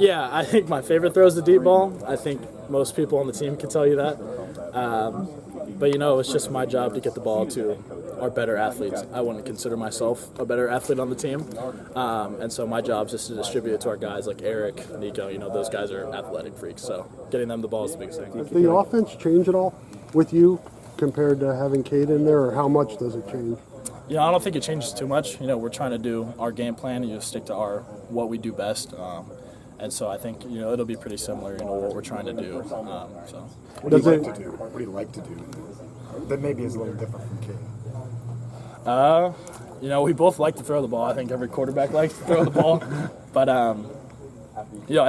Yeah, I think my favorite throw is the deep ball. I think most people on the team can tell you that. But, it's just my job to get the ball to our better athletes. I wouldn't consider myself a better athlete on the team. And so my job is just to distribute it to our guys like Eric, Nico. Those guys are athletic freaks. So getting them the ball is the biggest thing. Does the offense change at all with you compared to having Cade in there, or how much does it change? I don't think it changes too much. We're trying to do our game plan and just stick to what we do best. And so I think, it'll be pretty similar, what we're trying to do. What do you like to do? What do you like to do that maybe is a little different from Cade? We both like to throw the ball. I think every quarterback likes to throw the ball. But, I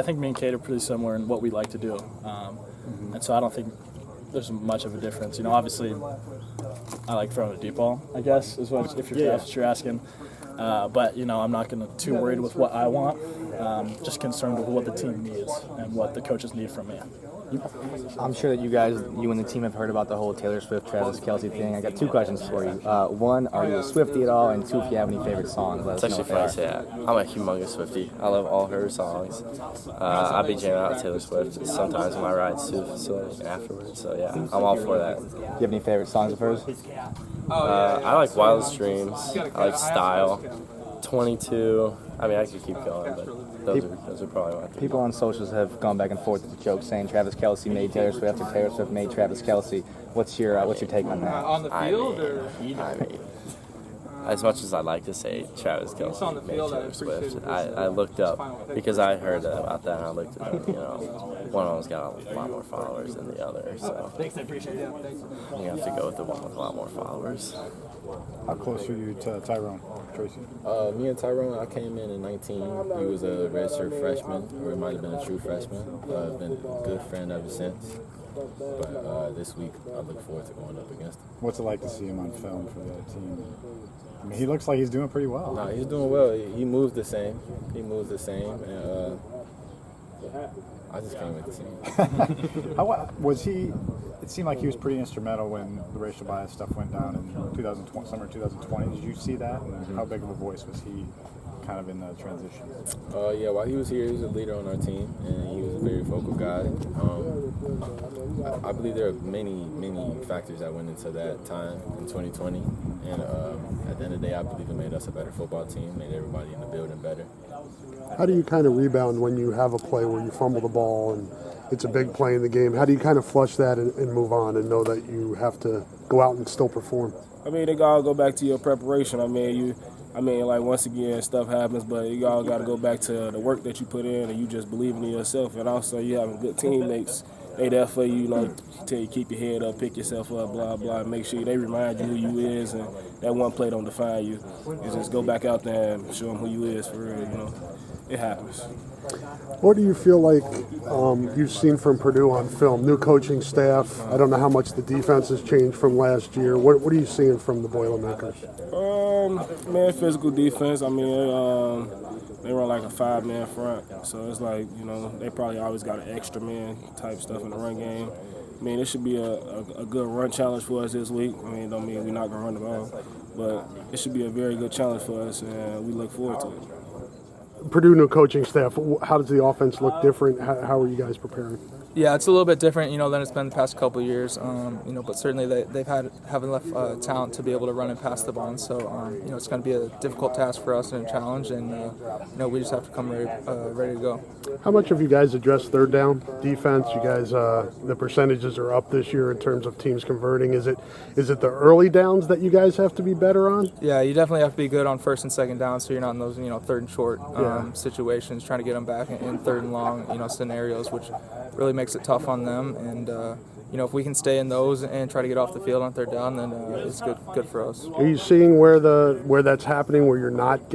think me and Cade are pretty similar in what we like to do. And so I don't think there's much of a difference. Obviously, I like throwing a deep ball, I guess, is what if you're asking. But, I'm not going to too worried with what I want. Just concerned with what the team needs and what the coaches need from me. I'm sure that you and the team have heard about the whole Taylor Swift, Travis Kelce thing. I got two questions for you. One, are you a Swiftie at all? And two, if you have any favorite songs, let us know. It's actually funny to say that. I'm a humongous Swiftie. I love all her songs. I'll be jamming out Taylor Swift sometimes when I ride to the facility afterwards. So yeah, I'm all for that. Do you have any favorite songs of hers? I like Wildest Dreams. I like Style. 22. I mean, I could keep going, but those are probably my favorite. People on socials have gone back and forth with the joke saying Travis Kelce made Taylor Swift or Taylor Swift made Travis Kelce. What's your take on that? On the field, I mean, as much as I'd like to say Travis Kelce made Taylor Swift, I looked up because I heard about that, and I looked at one of them's got a lot more followers than the other, so Thanks, I appreciate it. you have to go with the one with a lot more followers. How close are you to Tyrone Tracy? Me and Tyrone, I came in 19. He was a redshirt freshman, or he might have been a true freshman. I've been a good friend ever since. But this week, I look forward to going up against him. What's it like to see him on film for the other team? I mean, he looks like he's doing pretty well. No, he's doing well. He moves the same. And I just can't wait to see him. How was he? It seemed like he was pretty instrumental when the racial bias stuff went down in summer 2020. Did you see that? And how big of a voice was he kind of in the transition? Yeah, while he was here, he was a leader on our team, and he was a very vocal guy. I believe there are many factors that went into that time in 2020, and at the end of the day, I believe it made us a better football team, made everybody in the building better. How do you kind of rebound when you have a play where you fumble the ball and it's a big play in the game? How do you kind of flush that and move on and know that you have to go out and still perform? I mean, it all go back to your preparation. Once again, stuff happens, but you all got to go back to the work that you put in and you just believing in yourself. And also, you having good teammates. They there for you, tell you keep your head up, pick yourself up, blah, blah. Make sure they remind you who you is, and that one play don't define you. You just go back out there and show them who you is for real, It happens. What do you feel like you've seen from Purdue on film? New coaching staff. I don't know how much the defense has changed from last year. What are you seeing from the Boilermakers? Physical defense. They run like a 5-man front. So it's like, they probably always got an extra man type stuff in the run game. It should be a good run challenge for us this week. Don't mean we're not going to run the ball, but it should be a very good challenge for us, and we look forward to it. Purdue new coaching staff, how does the offense look different? How are you guys preparing? Yeah, it's a little bit different, than it's been the past couple of years. But certainly they've haven't enough talent to be able to run and pass the ball. So, it's going to be a difficult task for us and a challenge, and we just have to come ready to go. How much have you guys addressed third down defense? You guys, the percentages are up this year in terms of teams converting. Is it the early downs that you guys have to be better on? Yeah, you definitely have to be good on first and second down, so you're not in those third and short situations, trying to get them back in third and long scenarios, which really makes it tough on them. And if we can stay in those and try to get off the field on third down, then it's good for us. Are you seeing where that's happening, where you're not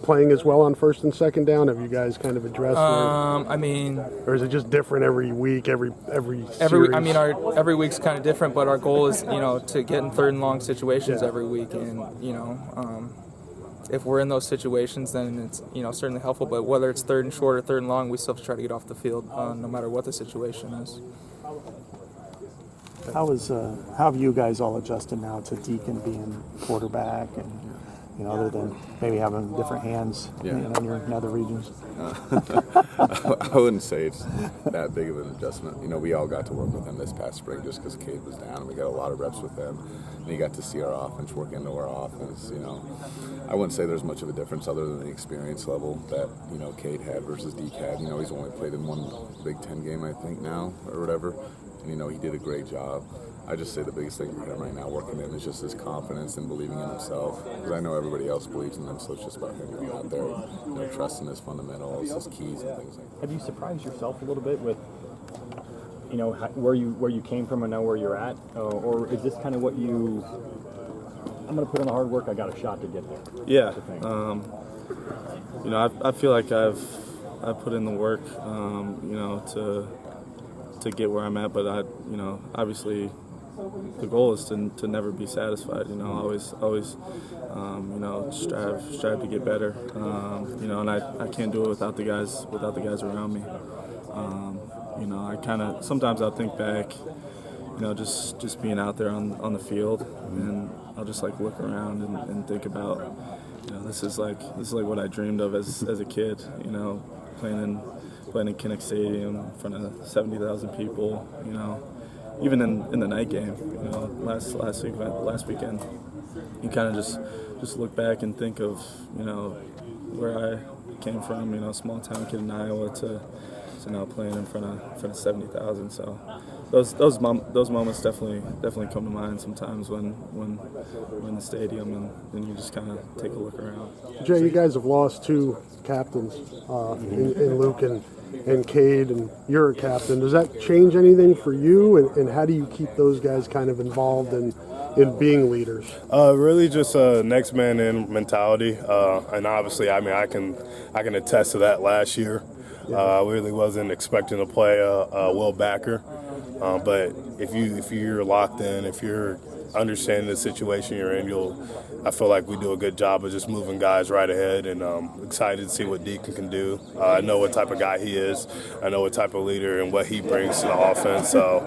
playing as well on first and second down? Have you guys kind of addressed or is it just different every week, every series? Every week's kind of different, but our goal is to get in third and long situations every week, and if we're in those situations, then it's certainly helpful. But whether it's third and short or third and long, we still have to try to get off the field, no matter what the situation is. How have you guys all adjusted now to Deacon being quarterback and other than maybe having different hands in your other regions? I wouldn't say it's that big of an adjustment. We all got to work with him this past spring just because Cade was down. We got a lot of reps with him, and he got to see our offense work into our offense. I wouldn't say there's much of a difference other than the experience level that Cade had versus Deke had. He's only played in one Big Ten game, I think, now or whatever, and he did a great job. I just say the biggest thing for him right now working in is just his confidence and believing in himself. Because I know everybody else believes in him, so it's just about him going out there, trusting his fundamentals, his keys, and things like that. Have you surprised yourself a little bit with, where you came from and now where you're at, or is this kind of what you? I'm going to put in the hard work. I got a shot to get there. Yeah. I feel like I've put in the work, to get where I'm at, but obviously. The goal is to never be satisfied. Always, strive to get better. And I can't do it without the guys around me. I kind of sometimes I'll think back, just being out there on the field, and I'll just look around and think about, this is like what I dreamed of as a kid. Playing in Kinnick Stadium in front of 70,000 people. Even in the night game, last weekend, you kind of just look back and think of, where I came from, small town kid in Iowa to now playing in front of 70,000. So those moments definitely come to mind sometimes when we're in the stadium and you just kind of take a look around. Jay, you guys have lost two captains in Luke and Cade, and you're a captain. Does that change anything for you, and how do you keep those guys kind of involved in being leaders? Really just a next man in mentality, and obviously, I can attest to that last year. I really wasn't expecting to play a Will Backer, but if you're locked in, if you're understanding the situation you're in, I feel like we do a good job of just moving guys right ahead, and excited to see what Deacon can do. I know what type of guy he is. I know what type of leader and what he brings to the offense. So,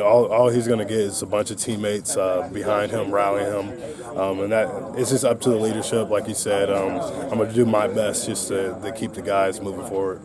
all he's going to get is a bunch of teammates behind him, rallying him, and that it's just up to the leadership. Like you said, I'm going to do my best just to keep the guys moving forward.